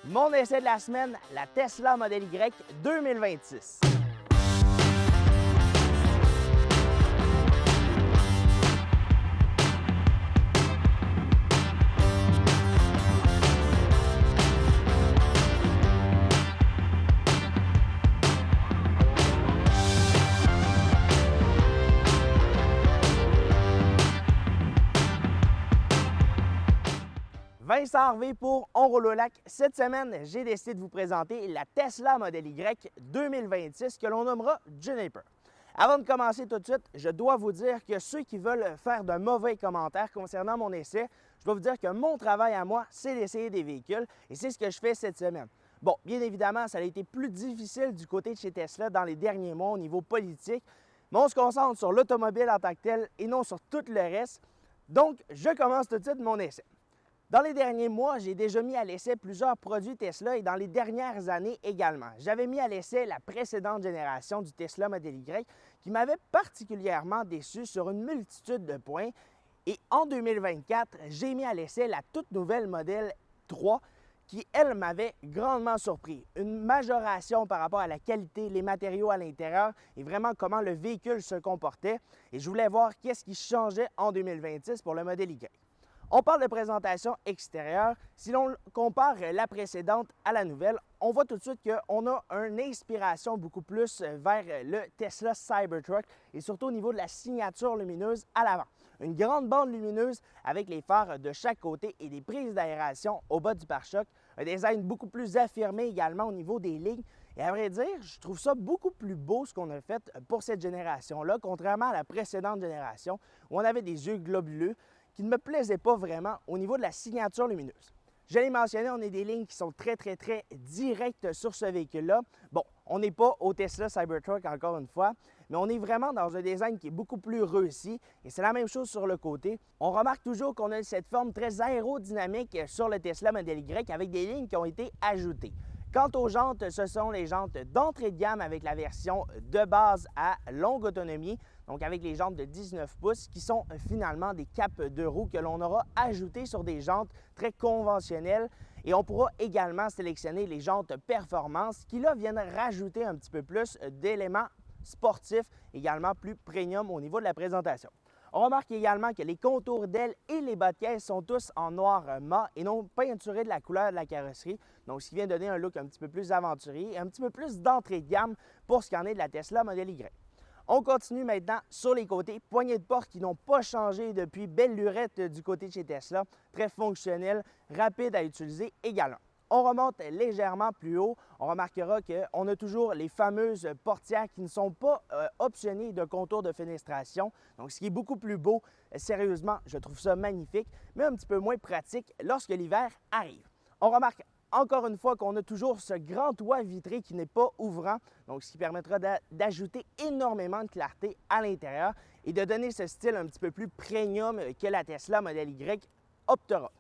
Mon essai de la semaine, la Tesla Model Y 2026. Vincent Harvey pour On roule au lac. Cette semaine, j'ai décidé de vous présenter la Tesla Model Y 2026 que l'on nommera Juniper. Avant de commencer tout de suite, je dois vous dire que ceux qui veulent faire de mauvais commentaires concernant mon essai, je dois vous dire que mon travail à moi, c'est d'essayer des véhicules et c'est ce que je fais cette semaine. Bon, bien évidemment, ça a été plus difficile du côté de chez Tesla dans les derniers mois au niveau politique, mais on se concentre sur l'automobile en tant que tel et non sur tout le reste. Donc, je commence tout de suite mon essai. Dans les derniers mois, j'ai déjà mis à l'essai plusieurs produits Tesla et dans les dernières années également. J'avais mis à l'essai la précédente génération du Tesla Model Y qui m'avait particulièrement déçu sur une multitude de points. Et en 2024, j'ai mis à l'essai la toute nouvelle Model 3 qui, elle, m'avait grandement surpris. Une majoration par rapport à la qualité, les matériaux à l'intérieur et vraiment comment le véhicule se comportait. Et je voulais voir qu'est-ce qui changeait en 2026 pour le Model Y. On parle de présentation extérieure. Si l'on compare la précédente à la nouvelle, on voit tout de suite qu'on a une inspiration beaucoup plus vers le Tesla Cybertruck et surtout au niveau de la signature lumineuse à l'avant. Une grande bande lumineuse avec les phares de chaque côté et des prises d'aération au bas du pare-choc. Un design beaucoup plus affirmé également au niveau des lignes. Et à vrai dire, je trouve ça beaucoup plus beau ce qu'on a fait pour cette génération-là, contrairement à la précédente génération où on avait des yeux globuleux qui ne me plaisait pas vraiment au niveau de la signature lumineuse. Je l'ai mentionné, on a des lignes qui sont très directes sur ce véhicule-là. Bon, on n'est pas au Tesla Cybertruck encore une fois, mais on est vraiment dans un design qui est beaucoup plus réussi et c'est la même chose sur le côté. On remarque toujours qu'on a cette forme très aérodynamique sur le Tesla Model Y avec des lignes qui ont été ajoutées. Quant aux jantes, ce sont les jantes d'entrée de gamme avec la version de base à longue autonomie, donc avec les jantes de 19 pouces qui sont finalement des capes de roue que l'on aura ajoutées sur des jantes très conventionnelles. Et on pourra également sélectionner les jantes performance qui là viennent rajouter un petit peu plus d'éléments sportifs, également plus premium au niveau de la présentation. On remarque également que les contours d'ailes et les bas de caisse sont tous en noir mat et non peinturés de la couleur de la carrosserie, donc ce qui vient donner un look un petit peu plus aventurier et un petit peu plus d'entrée de gamme pour ce qui en est de la Tesla Model Y. On continue maintenant sur les côtés, poignées de porte qui n'ont pas changé depuis, belle lurette du côté de chez Tesla, très fonctionnelle, rapide à utiliser également. On remonte légèrement plus haut, on remarquera qu'on a toujours les fameuses portières qui ne sont pas optionnées de contour de fenestration, donc ce qui est beaucoup plus beau. Sérieusement, je trouve ça magnifique, mais un petit peu moins pratique lorsque l'hiver arrive. On remarque encore une fois qu'on a toujours ce grand toit vitré qui n'est pas ouvrant, donc ce qui permettra d'ajouter énormément de clarté à l'intérieur et de donner ce style un petit peu plus premium que la Tesla Model Y optera.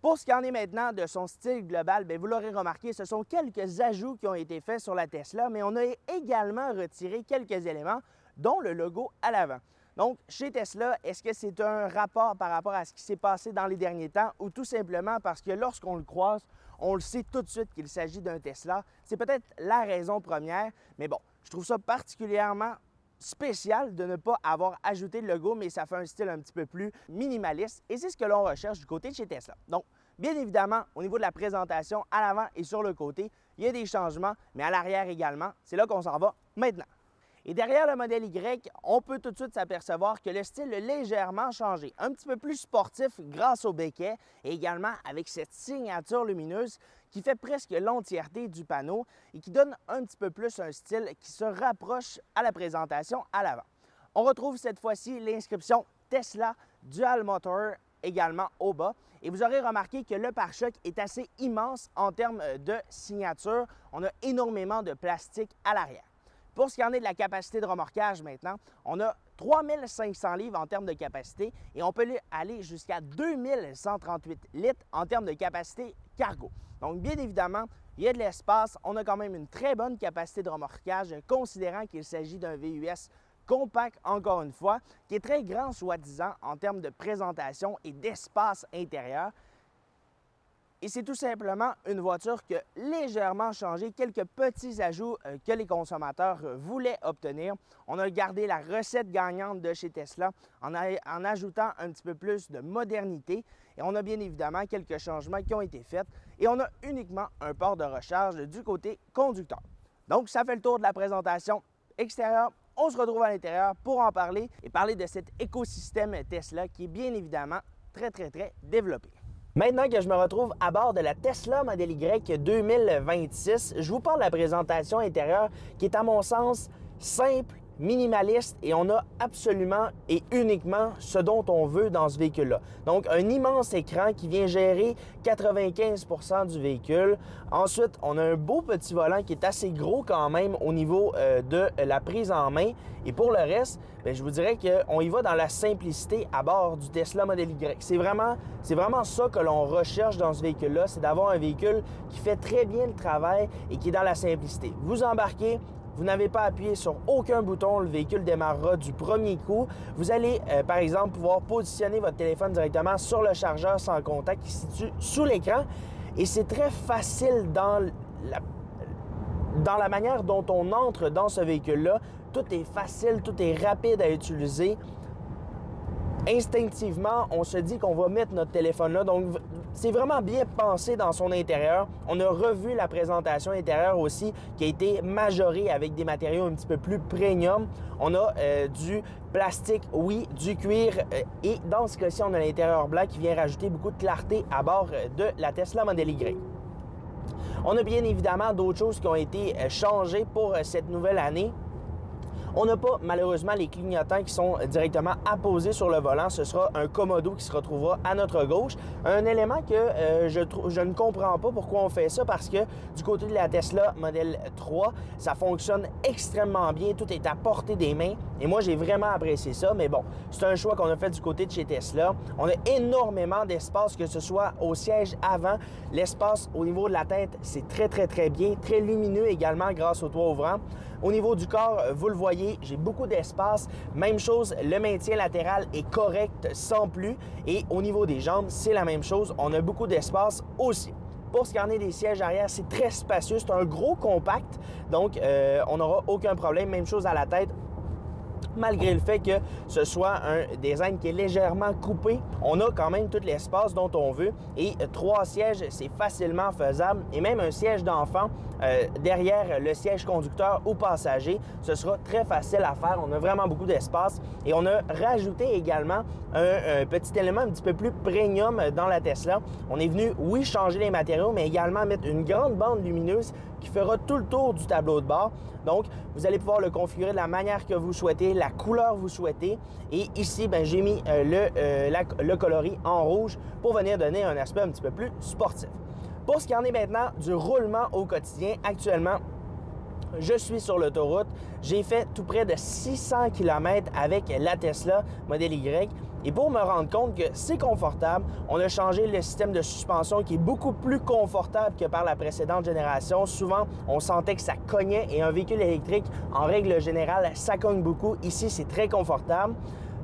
Pour ce qui en est maintenant de son style global, bien, vous l'aurez remarqué, ce sont quelques ajouts qui ont été faits sur la Tesla, mais on a également retiré quelques éléments, dont le logo à l'avant. Donc, chez Tesla, est-ce que c'est un rapport par rapport à ce qui s'est passé dans les derniers temps ou tout simplement parce que lorsqu'on le croise, on le sait tout de suite qu'il s'agit d'un Tesla? C'est peut-être la raison première, mais bon, je trouve ça particulièrement spécial de ne pas avoir ajouté le logo, mais ça fait un style un petit peu plus minimaliste et c'est ce que l'on recherche du côté de chez Tesla. Donc, bien évidemment, au niveau de la présentation, à l'avant et sur le côté, il y a des changements, mais à l'arrière également. C'est là qu'on s'en va maintenant. Et derrière le Model Y, on peut tout de suite s'apercevoir que le style a légèrement changé. Un petit peu plus sportif grâce au béquet et également avec cette signature lumineuse qui fait presque l'entièreté du panneau et qui donne un petit peu plus un style qui se rapproche à la présentation à l'avant. On retrouve cette fois-ci l'inscription Tesla Dual Motor également au bas. Et vous aurez remarqué que le pare-choc est assez immense en termes de signature. On a énormément de plastique à l'arrière. Pour ce qui en est de la capacité de remorquage maintenant, on a 3500 livres en termes de capacité et on peut aller jusqu'à 2138 litres en termes de capacité cargo. Donc, bien évidemment, il y a de l'espace. On a quand même une très bonne capacité de remorquage, considérant qu'il s'agit d'un VUS compact, encore une fois, qui est très grand, soi-disant, en termes de présentation et d'espace intérieur. Et c'est tout simplement une voiture qui a légèrement changé, quelques petits ajouts que les consommateurs voulaient obtenir. On a gardé la recette gagnante de chez Tesla en ajoutant un petit peu plus de modernité. Et on a bien évidemment quelques changements qui ont été faits. Et on a uniquement un port de recharge du côté conducteur. Donc, ça fait le tour de la présentation extérieure. On se retrouve à l'intérieur pour en parler et parler de cet écosystème Tesla qui est bien évidemment très développé. Maintenant que je me retrouve à bord de la Tesla Model Y 2026, je vous parle de la présentation intérieure qui est à mon sens simple, minimaliste et on a absolument et uniquement ce dont on veut dans ce véhicule-là. Donc, un immense écran qui vient gérer 95% du véhicule. Ensuite, on a un beau petit volant qui est assez gros quand même au niveau de la prise en main. Et pour le reste, bien, je vous dirais qu'on y va dans la simplicité à bord du Tesla Model Y. C'est vraiment ça que l'on recherche dans ce véhicule-là, c'est d'avoir un véhicule qui fait très bien le travail et qui est dans la simplicité. Vous embarquez, vous n'avez pas appuyé sur aucun bouton, le véhicule démarrera du premier coup. Vous allez, par exemple, pouvoir positionner votre téléphone directement sur le chargeur sans contact qui se situe sous l'écran. Et c'est très facile dans la manière dont on entre dans ce véhicule-là. Tout est facile, tout est rapide à utiliser. Instinctivement, on se dit qu'on va mettre notre téléphone là. Donc, c'est vraiment bien pensé dans son intérieur. On a revu la présentation intérieure aussi qui a été majorée avec des matériaux un petit peu plus premium. On a du plastique, oui, du cuir et dans ce cas-ci, on a l'intérieur blanc qui vient rajouter beaucoup de clarté à bord de la Tesla Model Y. On a bien évidemment d'autres choses qui ont été changées pour cette nouvelle année. On n'a pas malheureusement les clignotants qui sont directement apposés sur le volant. Ce sera un commodo qui se retrouvera à notre gauche. Un élément que je ne comprends pas pourquoi on fait ça parce que du côté de la Tesla Model 3, ça fonctionne extrêmement bien. Tout est à portée des mains et moi, j'ai vraiment apprécié ça. Mais bon, c'est un choix qu'on a fait du côté de chez Tesla. On a énormément d'espace, que ce soit au siège avant. L'espace au niveau de la tête, c'est très bien. Très lumineux également grâce au toit ouvrant. Au niveau du corps, vous le voyez, j'ai beaucoup d'espace. Même chose, le maintien latéral est correct sans plus. Et au niveau des jambes, c'est la même chose. On a beaucoup d'espace aussi. Pour ce qui en est des sièges arrière, c'est très spacieux. C'est un gros compact. Donc, on n'aura aucun problème. Même chose à la tête. Malgré le fait que ce soit un design qui est légèrement coupé, on a quand même tout l'espace dont on veut. Et 3 sièges, c'est facilement faisable. Et même un siège d'enfant derrière le siège conducteur ou passager, ce sera très facile à faire. On a vraiment beaucoup d'espace. Et on a rajouté également un petit élément un petit peu plus premium dans la Tesla. On est venu, oui, changer les matériaux, mais également mettre une grande bande lumineuse qui fera tout le tour du tableau de bord. Donc, vous allez pouvoir le configurer de la manière que vous souhaitez, la couleur que vous souhaitez. Et ici, ben, j'ai mis le coloris en rouge pour venir donner un aspect un petit peu plus sportif. Pour ce qui en est maintenant du roulement au quotidien, actuellement, je suis sur l'autoroute. J'ai fait tout près de 600 km avec la Tesla Model Y. Et pour me rendre compte que c'est confortable, on a changé le système de suspension qui est beaucoup plus confortable que par la précédente génération. Souvent, on sentait que ça cognait et un véhicule électrique, en règle générale, ça cogne beaucoup. Ici, c'est très confortable.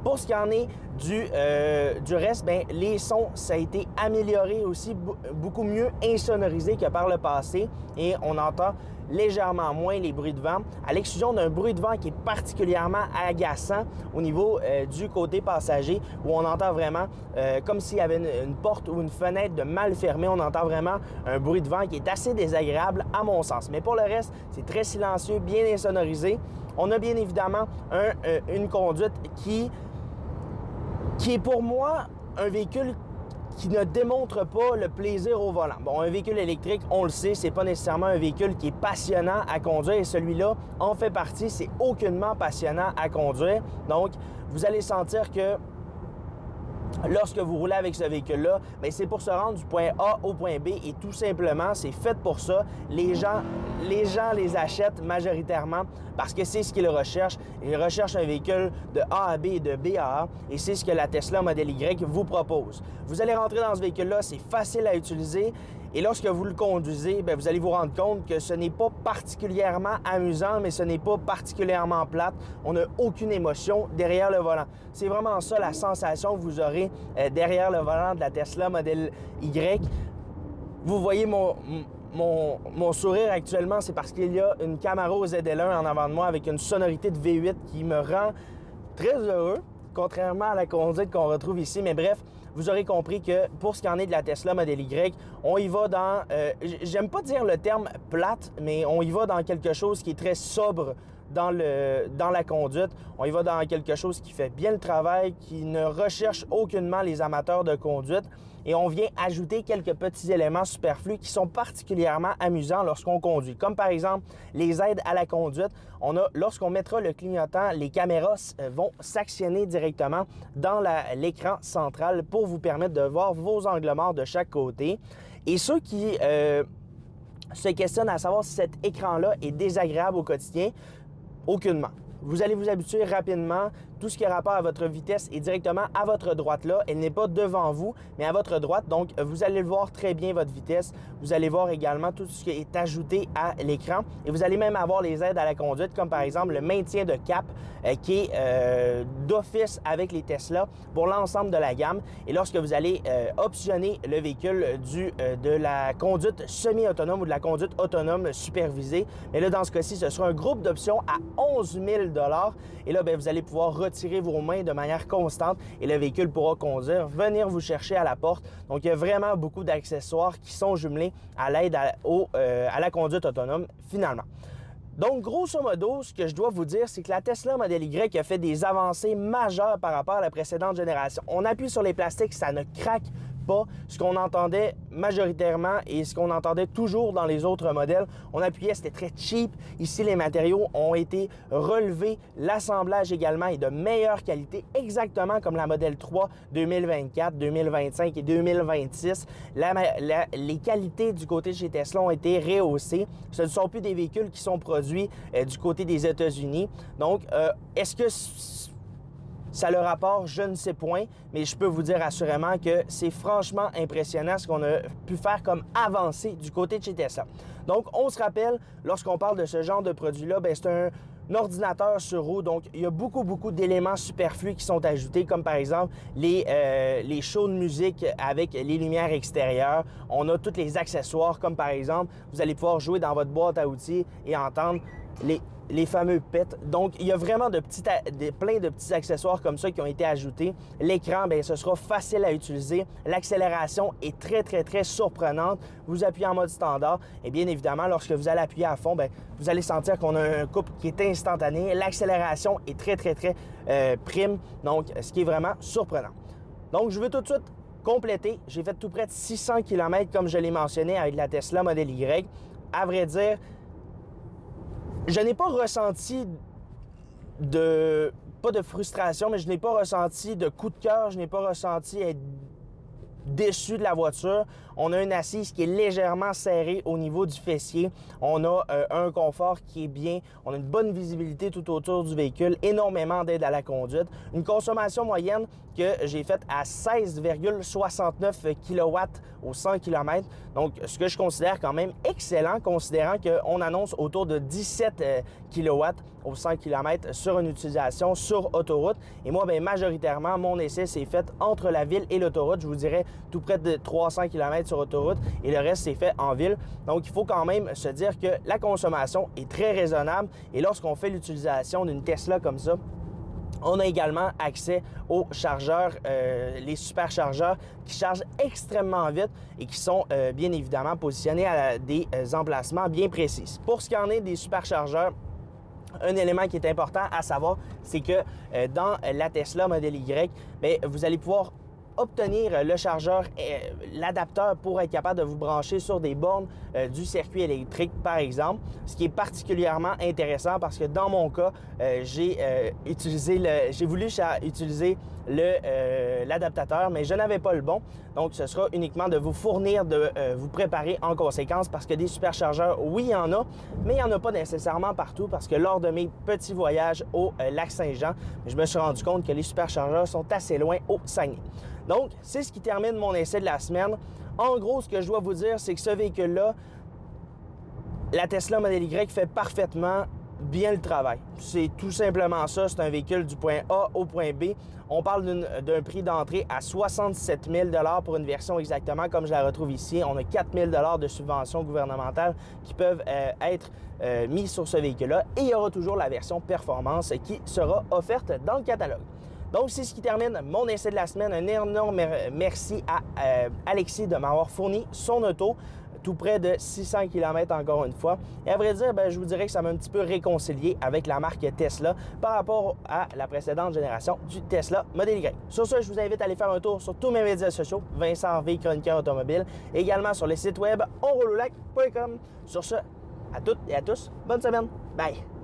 Pour ce qui en est du reste, bien, les sons, ça a été amélioré aussi, beaucoup mieux insonorisé que par le passé et on entend légèrement moins les bruits de vent, à l'exclusion d'un bruit de vent qui est particulièrement agaçant au niveau du côté passager où on entend vraiment comme s'il y avait une porte ou une fenêtre de mal fermée, on entend vraiment un bruit de vent qui est assez désagréable à mon sens. Mais pour le reste, c'est très silencieux, bien insonorisé. On a bien évidemment une conduite qui est pour moi un véhicule qui ne démontre pas le plaisir au volant. Bon, un véhicule électrique, on le sait, c'est pas nécessairement un véhicule qui est passionnant à conduire et celui-là en fait partie, c'est aucunement passionnant à conduire. Donc, vous allez sentir que lorsque vous roulez avec ce véhicule-là, bien, c'est pour se rendre du point A au point B et tout simplement, c'est fait pour ça. Les gens les achètent majoritairement parce que c'est ce qu'ils recherchent. Ils recherchent un véhicule de A à B et de B à A et c'est ce que la Tesla Model Y vous propose. Vous allez rentrer dans ce véhicule-là, c'est facile à utiliser et lorsque vous le conduisez, bien, vous allez vous rendre compte que ce n'est pas particulièrement amusant, mais ce n'est pas particulièrement plate. On n'a aucune émotion derrière le volant. C'est vraiment ça la sensation que vous aurez derrière le volant de la Tesla Model Y. vous voyez mon sourire actuellement, c'est parce qu'il y a une Camaro ZL1 en avant de moi avec une sonorité de V8 qui me rend très heureux, contrairement à la conduite qu'on retrouve ici. Mais bref, vous aurez compris que pour ce qui en est de la Tesla Model Y, on y va dans, j'aime pas dire le terme plate, mais on y va dans quelque chose qui est très sobre dans la conduite. On y va dans quelque chose qui fait bien le travail, qui ne recherche aucunement les amateurs de conduite. Et on vient ajouter quelques petits éléments superflus qui sont particulièrement amusants lorsqu'on conduit. Comme par exemple les aides à la conduite. Lorsqu'on mettra le clignotant, les caméras vont s'actionner directement dans l'écran central pour vous permettre de voir vos angles morts de chaque côté. Et ceux qui se questionnent à savoir si cet écran-là est désagréable au quotidien, aucunement. Vous allez vous habituer rapidement. Tout ce qui a rapport à votre vitesse est directement à votre droite là. Elle n'est pas devant vous, mais à votre droite. Donc, vous allez le voir très bien, votre vitesse. Vous allez voir également tout ce qui est ajouté à l'écran. Et vous allez même avoir les aides à la conduite, comme par exemple le maintien de cap qui est d'office avec les Tesla pour l'ensemble de la gamme. Et lorsque vous allez optionner le véhicule de la conduite semi-autonome ou de la conduite autonome supervisée, mais là, dans ce cas-ci, ce sera un groupe d'options à 11 000 $. Et là, bien, vous allez pouvoir retirer vos mains de manière constante et le véhicule pourra conduire, venir vous chercher à la porte. Donc, il y a vraiment beaucoup d'accessoires qui sont jumelés à l'aide à la conduite autonome finalement. Donc, grosso modo, ce que je dois vous dire, c'est que la Tesla Model Y a fait des avancées majeures par rapport à la précédente génération. On appuie sur les plastiques, ça ne craque pas. Ce qu'on entendait majoritairement et ce qu'on entendait toujours dans les autres modèles, on appuyait, c'était très cheap. Ici, les matériaux ont été relevés. L'assemblage également est de meilleure qualité, exactement comme la Model 3 2024, 2025 et 2026. Les qualités du côté de chez Tesla ont été rehaussées. Ce ne sont plus des véhicules qui sont produits du côté des États-Unis. Donc, est-ce que ça le rapporte, je ne sais point, mais je peux vous dire assurément que c'est franchement impressionnant ce qu'on a pu faire comme avancée du côté de chez Tesla. Donc, on se rappelle, lorsqu'on parle de ce genre de produit-là, c'est un ordinateur sur roue, donc il y a beaucoup d'éléments superflus qui sont ajoutés, comme par exemple les shows de musique avec les lumières extérieures. On a tous les accessoires, comme par exemple, vous allez pouvoir jouer dans votre boîte à outils et entendre les fameux pets. Donc, il y a vraiment plein de petits accessoires comme ça qui ont été ajoutés. L'écran, bien, ce sera facile à utiliser. L'accélération est très surprenante. Vous appuyez en mode standard et bien évidemment, lorsque vous allez appuyer à fond, bien, vous allez sentir qu'on a un couple qui est instantané. L'accélération est très prime, donc ce qui est vraiment surprenant. Donc, je veux tout de suite compléter. J'ai fait tout près de 600 km comme je l'ai mentionné avec la Tesla Model Y. À vrai dire, je n'ai pas ressenti pas de frustration, mais je n'ai pas ressenti de coup de cœur, je n'ai pas ressenti être déçu de la voiture. On a une assise qui est légèrement serrée au niveau du fessier. On a un confort qui est bien. On a une bonne visibilité tout autour du véhicule. Énormément d'aide à la conduite. Une consommation moyenne que j'ai faite à 16,69 kW au 100 km. Donc, ce que je considère quand même excellent, considérant qu'on annonce autour de 17 kW au 100 km sur une utilisation sur autoroute. Et moi, bien, majoritairement, mon essai s'est fait entre la ville et l'autoroute. Je vous dirais tout près de 300 km sur autoroute et le reste, c'est fait en ville. Donc, il faut quand même se dire que la consommation est très raisonnable. Et lorsqu'on fait l'utilisation d'une Tesla comme ça, on a également accès aux chargeurs, les superchargeurs qui chargent extrêmement vite et qui sont bien évidemment positionnés à des emplacements bien précis. Pour ce qui en est des superchargeurs, un élément qui est important à savoir, c'est que dans la Tesla Model Y, bien, vous allez pouvoir obtenir le chargeur, l'adapteur pour être capable de vous brancher sur des bornes du circuit électrique, par exemple. Ce qui est particulièrement intéressant parce que dans mon cas, j'ai voulu utiliser l'adaptateur, mais je n'avais pas le bon. Donc, ce sera uniquement de vous fournir, de vous préparer en conséquence parce que des superchargeurs, oui, il y en a, mais il n'y en a pas nécessairement partout parce que lors de mes petits voyages au lac Saint-Jean, je me suis rendu compte que les superchargeurs sont assez loin au Saguenay. Donc, c'est ce qui termine mon essai de la semaine. En gros, ce que je dois vous dire, c'est que ce véhicule-là, la Tesla Model Y fait parfaitement bien le travail. C'est tout simplement ça. C'est un véhicule du point A au point B. On parle d'un prix d'entrée à 67 000 pour une version exactement comme je la retrouve ici. On a 4 000 de subventions gouvernementales qui peuvent être mises sur ce véhicule-là. Et il y aura toujours la version performance qui sera offerte dans le catalogue. Donc, c'est ce qui termine mon essai de la semaine. Un énorme merci à Alexis de m'avoir fourni son auto, tout près de 600 km encore une fois. Et à vrai dire, je vous dirais que ça m'a un petit peu réconcilié avec la marque Tesla par rapport à la précédente génération du Tesla Model Y. Sur ce, je vous invite à aller faire un tour sur tous mes médias sociaux, Vincent Harvey, chroniqueur automobile, et également sur le site web onroulelac.com. Sur ce, à toutes et à tous, bonne semaine. Bye!